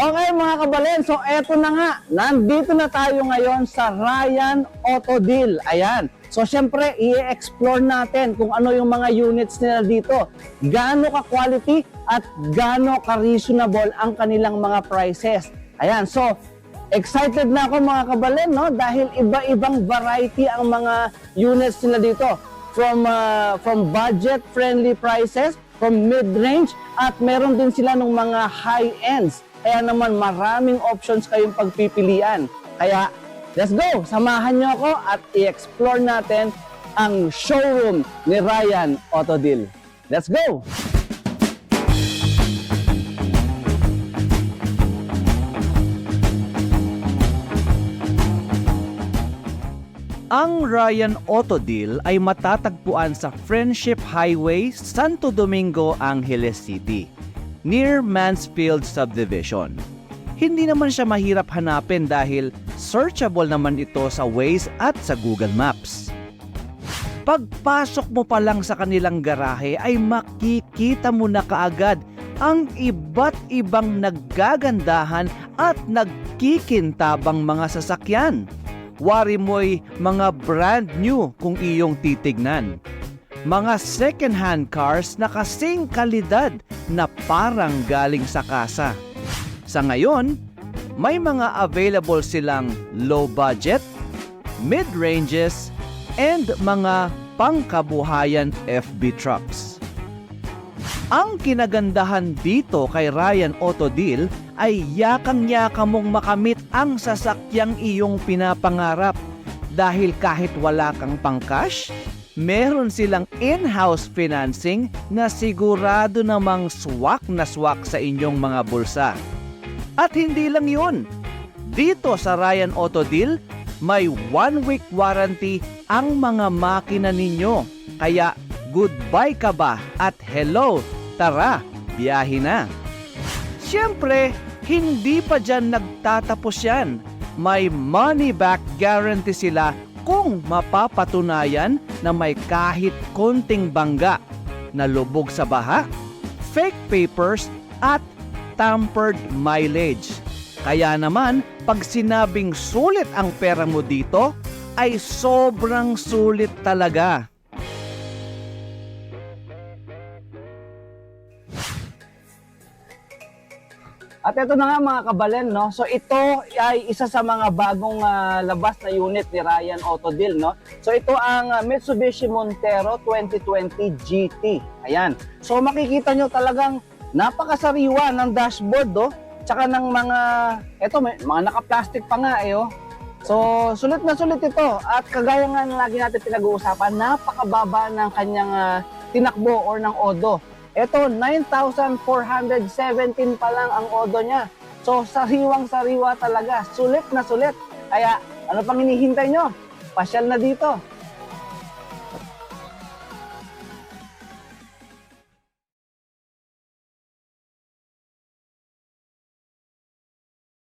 Okay mga kabalen, so eto na nga, nandito na tayo ngayon sa Ryan Auto Deal. Ayan, so syempre i-explore natin kung ano yung mga units nila dito. Gaano ka-quality at gaano ka-reasonable ang kanilang mga prices. Ayan, so excited na ako mga kabalen, no? Dahil iba-ibang variety ang mga units nila dito. From budget-friendly prices, from mid-range, at meron din sila ng mga high-ends. Kaya naman maraming options kayong pagpipilian. Kaya let's go! Samahan nyo ako at i-explore natin ang showroom ni Ryan Auto Deal. Let's go! Ang Ryan Auto Deal ay matatagpuan sa Friendship Highway, Santo Domingo, Angeles City, near Mansfield Subdivision. Hindi naman siya mahirap hanapin dahil searchable naman ito sa Waze at sa Google Maps. Pagpasok mo pa lang sa kanilang garahe ay makikita mo na kaagad ang iba't ibang naggagandahan at nagkikintabang mga sasakyan. Wari mo'y mga brand new kung iyong titignan. Mga second-hand cars na kasing kalidad na parang galing sa kasa. Sa ngayon, may mga available silang low budget, mid-ranges, and mga pangkabuhayan FB trucks. Ang kinagandahan dito kay Ryan Auto Deal ay yakang-yaka mong makamit ang sasakyang iyong pinapangarap dahil kahit wala kang pang-cash, meron silang in-house financing na sigurado namang swak na swak sa inyong mga bulsa. At hindi lang yun, dito sa Ryan Auto Deal, may 1-week warranty ang mga makina ninyo. Kaya goodbye ka ba at hello, tara, biyahe na. Siyempre, hindi pa dyan nagtatapos yan. May money back guarantee sila kung mapapatunayan na may kahit konting bangga, na lubog sa baha, fake papers at tampered mileage. Kaya naman, pag sinabing sulit ang pera mo dito, ay sobrang sulit talaga. At ito na nga mga kabalen, no? So ito ay isa sa mga bagong labas na unit ni Ryan Auto Deal, no? So ito ang Mitsubishi Montero 2020 GT. Ayan. So makikita nyo talagang napakasariwa ng dashboard, oh. Tsaka ng mga, ito may mga naka-plastic pa nga eh, oh. So sulit na sulit ito. At kagaya nga na lagi natin pinag-uusapan, napakababa ng kanyang tinakbo or ng odo. Ito, 9,417 pa lang ang odo niya. So, sariwang-sariwa talaga. Sulit na sulit. Kaya, ano pang hinihintay nyo? Pasyal na dito.